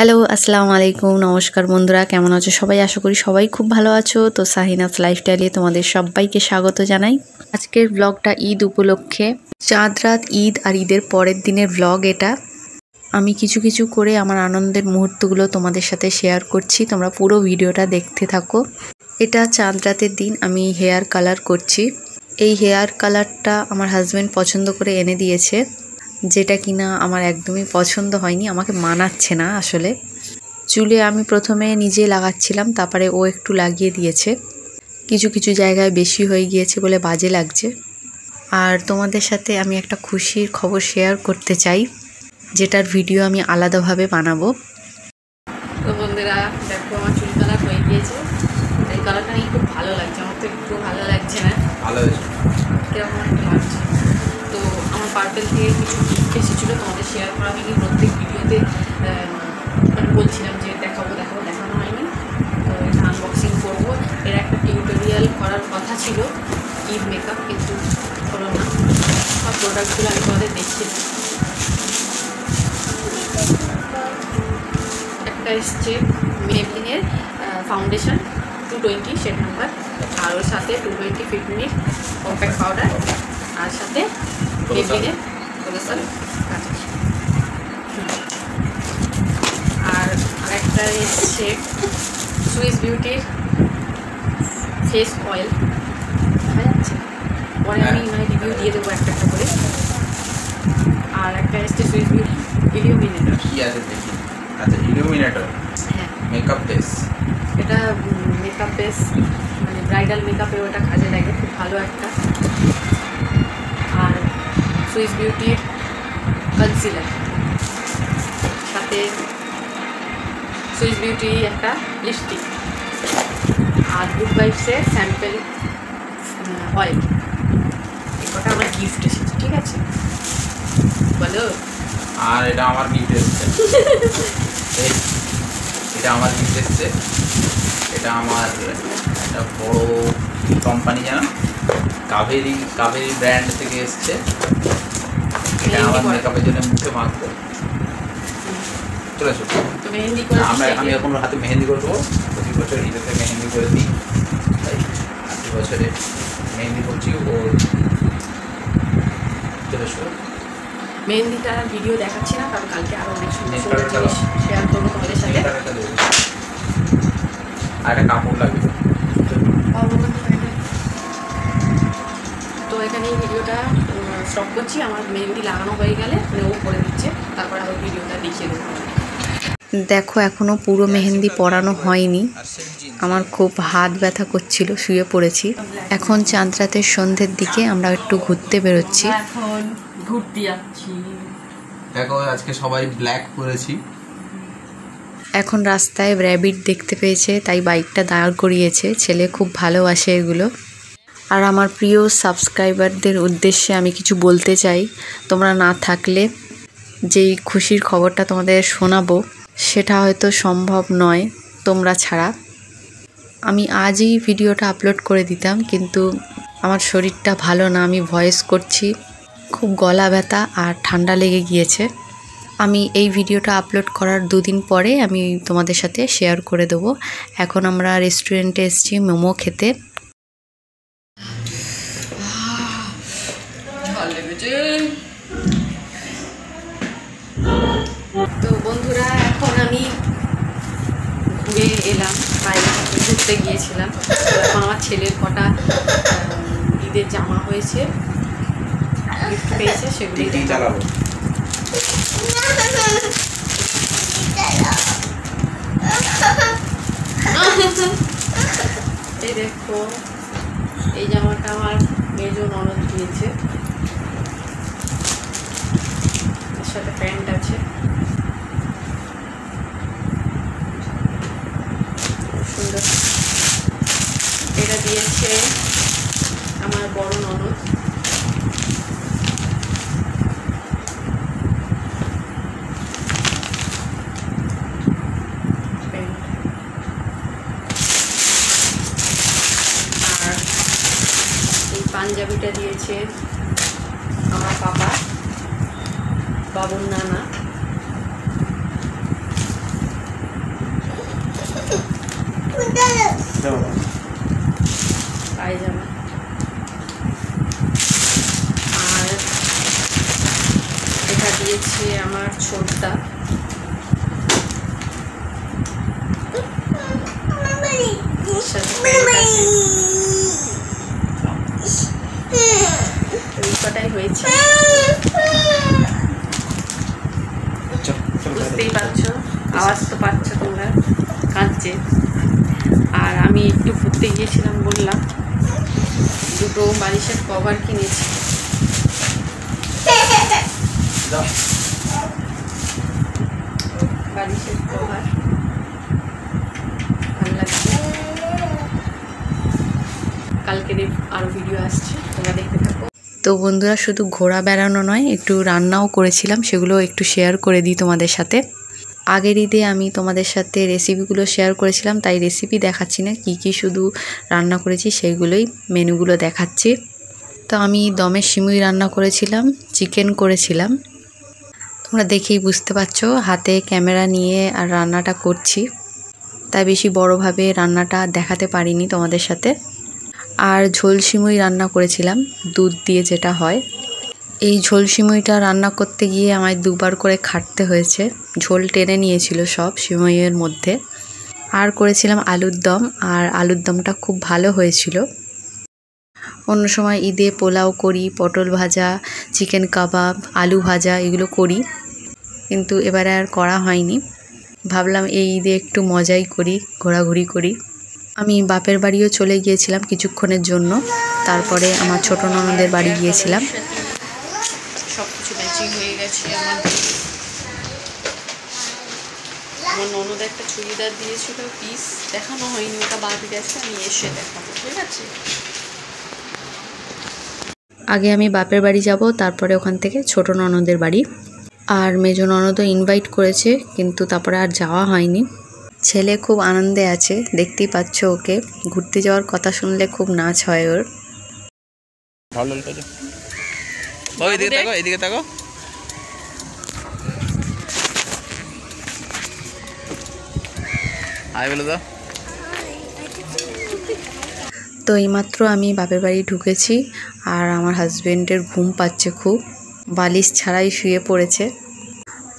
Hello, আসসালামু আলাইকুম। নমস্কার বন্ধুরা, কেমন আছো সবাই? আশা করি সবাই খুব ভালো আছো। তো শাহিনাজ লাইফস্টাইলে তোমাদের সবাইকে স্বাগত জানাই। আজকের ব্লগটা ঈদ উপলক্ষে, চাঁদ রাত ঈদ আর ঈদের পরের দিনের ব্লগ এটা। আমি কিছু কিছু করে আমার আনন্দের মুহূর্তগুলো তোমাদের সাথে শেয়ার করছি, তোমরা পুরো ভিডিওটা দেখতে থাকো। এটা চাঁদ রাতের দিন আমি হেয়ার কালার করছি। এই হেয়ার কালারটা আমার হাজব্যান্ড পছন্দ করে এনে দিয়েছে, যেটা কিনা আমার একদমই পছন্দ হয়নি, আমাকে মানাচ্ছে না আসলে। চুলে আমি প্রথমে নিজে লাগাচ্ছিলাম, তারপরে ও একটু লাগিয়ে দিয়েছে। কিছু কিছু জায়গায় বেশি হয়ে গিয়েছে বলে বাজে লাগছে। আর তোমাদের সাথে আমি একটা খুশির খবর শেয়ার করতে চাই, যেটার ভিডিও আমি আলাদাভাবে বানাবো। তো বন্ধুরা দেখো, আমার চুল কালার হয়ে গিয়েছে। এই কালারটা নিয়ে খুব ভালো লাগছে, আমার তো একটু ভালো লাগছে না। ভালো হয়েছে, কেমন লাগছে? তো আমার পার্পেল থেকে কিছু গিফট এসেছিলো, তোমাদের শেয়ার করা হয়নি। প্রত্যেক ভিডিওতে মানে বলছিলাম যে দেখাবো, দেখানো হয়নি। তো এটা আনবক্সিং করবো। এর একটা টিউটোরিয়াল করার কথা ছিল, ঈদ মেকআপ, কিন্তু হলো না। সব প্রোডাক্টগুলো আমি তোমাদের দেখিয়ে দিই। একটা এসছে মেবলিনের ফাউন্ডেশন 220 শেড নাম্বার, আর ওর সাথে 220 ফিট মিনিট কম্প্যাক্ট পাউডার, আর সাথে মেবলিনের কোলাসাল কাঁচা। আর আরেকটা এসছে সুইস বিউটির ফেস অয়েল, দেখা যাচ্ছে, পরে আমি মানে রিভিউ দিয়ে দেবো একটা একটা করে। আর একটা এসছে সুইস বিউটি ইলিউমিনেটর। কি আছে দেখি। আচ্ছা, ইলুমিনেটর, হ্যাঁ, মেকআপ বেস। এটা মেকআপ বেস, মানে ব্রাইডাল মেকআপে ওটা কাজে লাগে, খুব ভালো একটা। আর সুইস বিউটির কনসিলার, সাথে সুইস বিউটি একটা লিপস্টিক, আর গুড ভাইবসের স্যাম্পেল অয়েল। এই কটা আমার গিফট এসেছে, ঠিক আছে? বলো। আর এটা আমার গিফট এসছে। এটা আমার গিফট এসছে। এটা আমার একটা বড় কোম্পানি, জানো, কাবেরি ব্র্যান্ড থেকে এসছে। এটা আমার মেকআপের জন্য মুখে মাখবো। চলে আসো। আমি এখন হাতে মেহেন্দি করে দেবো। প্রতি বছর ঈদেতে মেহেন্দি করে দিই, তাই প্রতি বছরে মেহেন্দি করছি। ও চলে আসো। মেহেন্দিটা ভিডিও দেখাচ্ছি না, কারণ কালকে আরও অনেক সুন্দর সুন্দর জিনিস শেয়ার করবো তোমাদের সাথে। আর একটা কাপড় লাগবে। তো এখানে এই ভিডিওটা স্টপ করছি। আমার মেহেন্দি লাগানো হয়ে গেলে মানে ও করে দিচ্ছে, তারপর আবার ভিডিওটা দেখিয়ে দেবো। দেখো, এখনও পুরো মেহেন্দি পরানো হয়নি, আমার খুব হাত ব্যথা করছিল, শুয়ে পড়েছি। এখন চাঁদ রাতের সন্ধ্যের দিকে আমরা একটু ঘুরতে বেরোচ্ছি। এখন ঘুরতে যাচ্ছি। দেখো, আজকে সবাই ব্ল্যাক পরেছি। এখন রাস্তায় র্যাবিট দেখতে পেয়েছে, তাই বাইকটা দাঁড় করিয়েছে। ছেলে খুব ভালোবাসে এগুলো। আর আমার প্রিয় সাবস্ক্রাইবারদের উদ্দেশ্যে আমি কিছু বলতে চাই। তোমরা না থাকলে যেই খুশির খবরটা তোমাদের শোনাবো, সেটা হয়তো সম্ভব নয় তোমরা ছাড়া। আমি আজই ভিডিওটা আপলোড করে দিতাম, কিন্তু আমার শরীরটা ভালো না, আমি ভয়েস করছি, খুব গলা ব্যথা আর ঠান্ডা লেগে গিয়েছে। আমি এই ভিডিওটা আপলোড করার 2 দিন পরে আমি তোমাদের সাথে শেয়ার করে দেবো। এখন আমরা রেস্টুরেন্টে এসেছি মোমো খেতে। তো বন্ধুরা, এখন আমি ঘুরে এলাম, বাইরে ঘুরতে গিয়েছিলাম। এখন আমার ছেলের কটা ঈদের জামা হয়েছে, গিফট পেয়েছে, সেগুলি চালাবো। এই দেখো, এই জামাটা আমার মেজো ননদ দিয়েছে, এর সাথে প্যান্ট আছে, সুন্দর। এটা দিয়েছে আমার বড় ননদ। আর এই পাঞ্জাবিটা দিয়েছে আমার বাবুর নানা। সাথে কটাই হয়েছে, বুঝতেই পারছো, আওয়াজ তো পাচ্ছ তোমরা, কাঁদছে। আর আমি একটু ঘুরতে গিয়েছিলাম বললাম, দুটো বালিশের কভার কিনেছি। বালিশের কভার ভালো লাগছে। কালকের আরও ভিডিও আসছে, তোমরা দেখতে থাকো। তো বন্ধুরা, শুধু ঘোরা বেড়ানো নয়, একটু রান্নাও করেছিলাম, সেগুলো একটু শেয়ার করে দিই তোমাদের সাথে। আগের ঈদে আমি তোমাদের সাথে রেসিপিগুলো শেয়ার করেছিলাম, তাই রেসিপি দেখাচ্ছি না, কি কি শুধু রান্না করেছি সেইগুলোই মেনুগুলো দেখাচ্ছি। তো আমি দমের সিমুই রান্না করেছিলাম, চিকেন করেছিলাম, তোমরা দেখেই বুঝতে পারছো, হাতে ক্যামেরা নিয়ে আর রান্নাটা করছি, তাই বেশি বড়োভাবে রান্নাটা দেখাতে পারিনি তোমাদের সাথে। আর ঝোল সিমুই রান্না করেছিলাম, দুধ দিয়ে যেটা হয়। এই ঝোল সিমুইটা রান্না করতে গিয়ে আমায় দুবার করে খাটতে হয়েছে, ঝোল টেনে নিয়েছিল সব সিমুইয়ের মধ্যে। আর করেছিলাম আলুর দম, আর আলুর দমটা খুব ভালো হয়েছিল। অন্য সময় ঈদে পোলাও করি, পটল ভাজা, চিকেন কাবাব, আলু ভাজা এগুলো করি, কিন্তু এবারে আর করা হয়নি। ভাবলাম এই ঈদে একটু মজাই করি, ঘোরাঘুরি করি। আমি বাপের বাড়িও চলে গিয়েছিলাম কিছুক্ষণের জন্য, তারপরে আমার ছোট ননদের বাড়ি গিয়েছিলাম। সব কিছু ম্যাচিং হয়ে গেছে। আমার ননদ একটা চুড়িদার দিয়েছিল, পিস দেখানো হয়নি, ওটা বাদ গেছে, আমি এসে দেখাবো, ঠিক আছে? আগে আমি বাপের বাড়ি যাব, তারপরে ওখান থেকে ছোট ননদের বাড়ি। আর মেজো ননদও ইনভাইট করেছে, কিন্তু তারপরে আর যাওয়া হয়নি। ছেলে খুব আনন্দে আছে, দেখতেই পাচ্ছ ওকে, ঘুরতে যাওয়ার কথা শুনলে খুব নাচ হয় ওর। এদিকে তাকাও। তো এইমাত্র আমি বাপের বাড়ি ঢুকেছি, আর আমার হাজবেন্ডের ঘুম পাচ্ছে খুব, বালিশ ছাড়াই শুয়ে পড়েছে।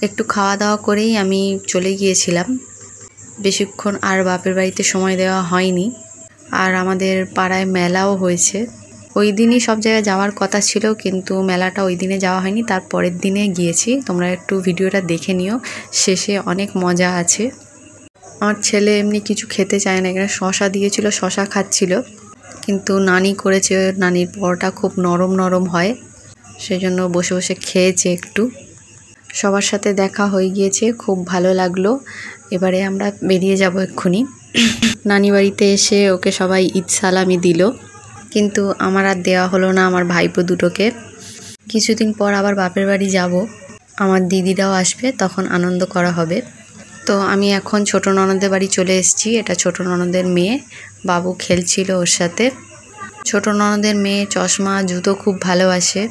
একটু খাওয়া দাওয়া করেই আমি চলে গিয়েছিলাম, বেশিক্ষণ আর বাপের বাড়িতে সময় দেওয়া হয়নি। আর আমাদের পাড়ায় মেলাও হয়েছে, ওই দিনই সব জায়গায় যাওয়ার কথা ছিল, কিন্তু মেলাটা ওই দিনে যাওয়া হয়নি, তার পরের দিনে গিয়েছি। তোমরা একটু ভিডিওটা দেখে নিও, শেষে অনেক মজা আছে। আমার ছেলে এমনি কিছু খেতে চায় না, এখানে শশা দিয়েছিল, শশা খাচ্ছিল, কিন্তু নানি করেছে, নানির পরোটা খুব নরম নরম হয়, সেজন্য বসে বসে খেয়েছে একটু। সবার সাথে দেখা হয়ে গিয়েছে, খুব ভালো লাগলো। এবারে আমরা বেরিয়ে যাব এক্ষুনি। নানি বাড়িতে এসে ওকে সবাই ঈদ সালামি দিল, কিন্তু আমার আর দেওয়া হলো না, আমার ভাইপো দুটোকে। কিছুদিন পর আবার বাপের বাড়ি যাব, আমার দিদিরাও আসবে, তখন আনন্দ করা হবে। তো আমি এখন ছোট ননদের বাড়ি চলে এসেছি, এটা ছোট ননদের মেয়ে, বাবু খেলছিল ওর সাথে। ছোট ননদের মেয়ে চশমা জুতো খুব ভালোবাসে।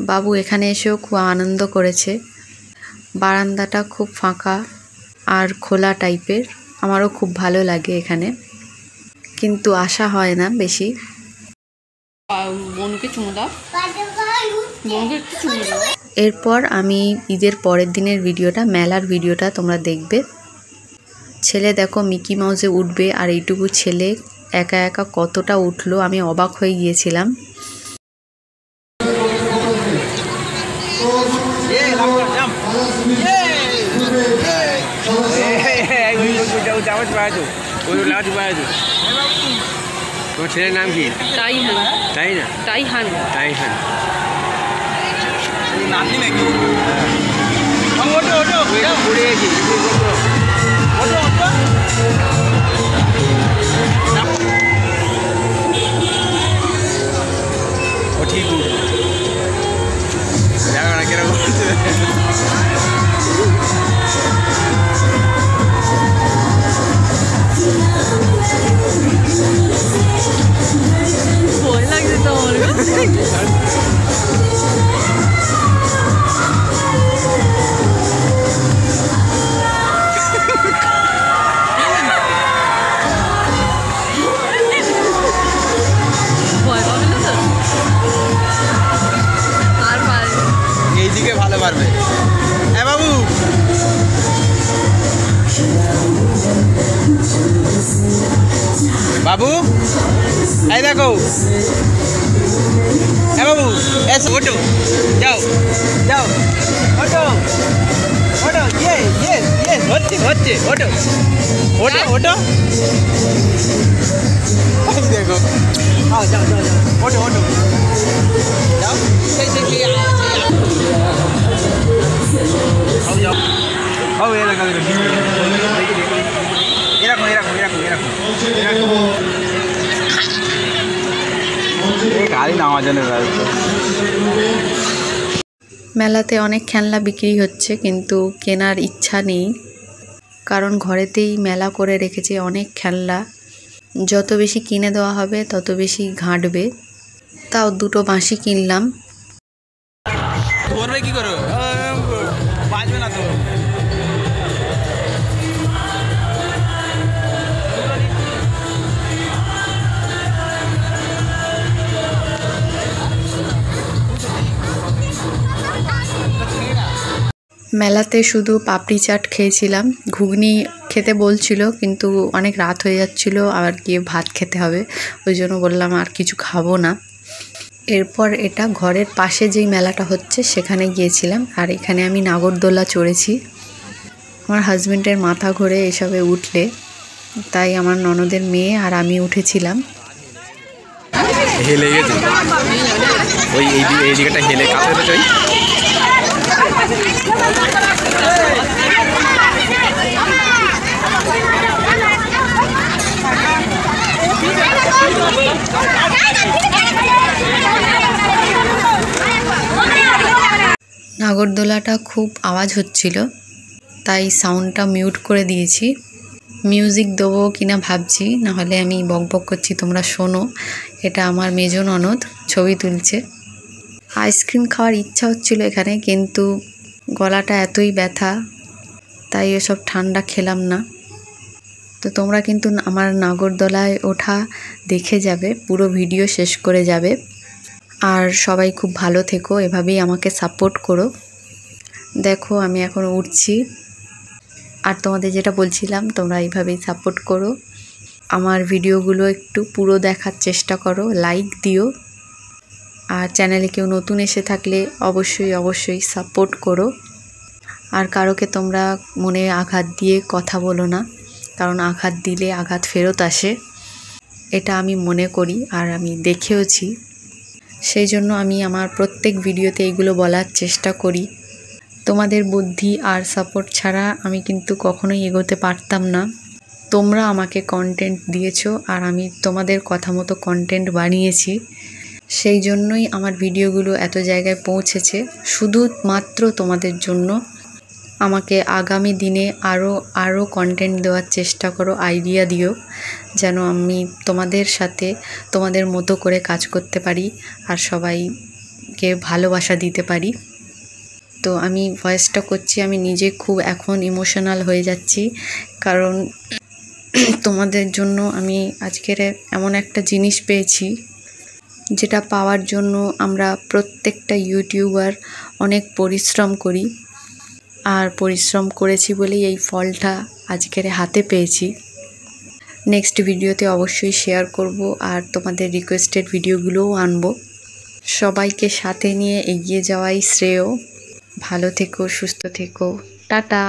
বাবু এখানে এসেও খুব আনন্দ করেছে। বারান্দাটা খুব ফাঁকা আর খোলা টাইপের, আমারও খুব ভালো লাগে এখানে, কিন্তু আসা হয় না বেশি। এরপর আমি ঈদের পরের দিনের ভিডিওটা, মেলার ভিডিওটা তোমরা দেখবে। ছেলে দেখো মিকি মাউসে উঠবে, আর এইটুকু ছেলে একা একা কতটা উঠলো, আমি অবাক হয়ে গিয়েছিলাম। তোমার ছেলের নাম কি? তাইহান। নাতি নাকি? ঘুরে গেছি। ও ঠিক দেখো না কিরকম ভয় লাগছে তো আমার। পারবে। হ্যাঁ বাবু, বাবু এই দেখো, হ্যাঁ বাবু এসো, ওঠো, যাও যাও, ওঠো ওঠো, হচ্ছে হচ্ছে, ওঠো ওঠো ওঠো, দেখো, যাও যাও যাও যাও, ওঠো ওঠো, যাও, যাও, যাও, এরকম এরকম এরকম এরকম এরকম গাড়ি নামার জন্য। মেলাতে অনেক খেলনা বিক্রি হচ্ছে, কিন্তু কেনার ইচ্ছা নেই, কারণ ঘরেতেই মেলা করে রেখেছে অনেক খেলনা। যত বেশি কিনে দেওয়া হবে তত বেশি ঘাঁটবে। তাও দুটো বাঁশি কিনলাম। ধরবে কি করো, বাঁচবে না তো। মেলাতে শুধু পাপড়ি চাট খেয়েছিলাম, ঘুগনি খেতে বলছিল, কিন্তু অনেক রাত হয়ে যাচ্ছিল, আবার গিয়ে ভাত খেতে হবে, ওই জন্য বললাম আর কিছু খাবো না। এরপর এটা ঘরের পাশে যেই মেলাটা হচ্ছে সেখানে গিয়েছিলাম, আর এখানে আমি নাগরদোলা চড়েছি। আমার হাজবেন্ডের মাথা ঘোরে এসবে উঠলে, তাই আমার ননদের মেয়ে আর আমি উঠেছিলাম। হেলে গেছে ওই এই দিকটা, হেলে কাছে চাই। নাগরদোলাটা খুব আওয়াজ হচ্ছিল, তাই সাউন্ডটা মিউট করে দিয়েছি। মিউজিক দেবো কিনা ভাবছি, নাহলে আমি বকবক করছি, তোমরা শোনো। এটা আমার মেজো ননদ ছবি তুলছে। আইসক্রিম খাওয়ার ইচ্ছা হচ্ছিল এখানে, কিন্তু গলাটা এতই ব্যথা, তাই এসব ঠান্ডা খেলাম না। তো তোমরা কিন্তু আমার নাগরদোলায় ওঠা দেখে যাবে, পুরো ভিডিও শেষ করে যাবে। আর সবাই খুব ভালো থেকো, এভাবেই আমাকে সাপোর্ট করো। দেখো আমি এখন উঠছি, আর তোমাদের যেটা বলছিলাম, তোমরা এইভাবেই সাপোর্ট করো। আমার ভিডিওগুলো একটু পুরো দেখার চেষ্টা করো, লাইক দিও। আর চ্যানেলে কেউ নতুন এসে থাকলে অবশ্যই সাপোর্ট করো। আর কারোকে তোমরা মনে আঘাত দিয়ে কথা বলো না, কারণ আঘাত দিলে আঘাত ফেরত আসে, এটা আমি মনে করি আর আমি দেখেওছি। সেই জন্য আমি আমার প্রত্যেক ভিডিওতে এইগুলো বলার চেষ্টা করি। তোমাদের বুদ্ধি আর সাপোর্ট ছাড়া আমি কিন্তু কখনোই এগোতে পারতাম না। তোমরা আমাকে কন্টেন্ট দিয়েছো, আর আমি তোমাদের কথা মতো কন্টেন্ট বানিয়েছি, সেই জন্যই আমার ভিডিওগুলো এত জায়গায় পৌঁছেছে, শুধুমাত্র তোমাদের জন্য। আমাকে আগামী দিনে আরও কন্টেন্ট দেওয়ার চেষ্টা করো, আইডিয়া দিও, যেন আমি তোমাদের সাথে তোমাদের মতো করে কাজ করতে পারি আর সবাইকে ভালোবাসা দিতে পারি। তো আমি ভয়েসটা করছি, আমি নিজে খুব এখন ইমোশনাল হয়ে যাচ্ছি, কারণ তোমাদের জন্য আমি আজকের এমন একটা জিনিস পেয়েছি, যেটা পাওয়ার জন্য আমরা প্রত্যেকটা ইউটিউবার অনেক পরিশ্রম করি, আর পরিশ্রম করেছি বলেই এই ফলটা আজকের হাতে পেয়েছি। নেক্সট ভিডিওতে অবশ্যই শেয়ার করব, আর তোমাদের রিকোয়েস্টেড ভিডিওগুলোও আনবো। সবাইকে সাথে নিয়ে এগিয়ে যাওয়াই শ্রেয়। ভালো থেকো, সুস্থ থেকো, টাটা।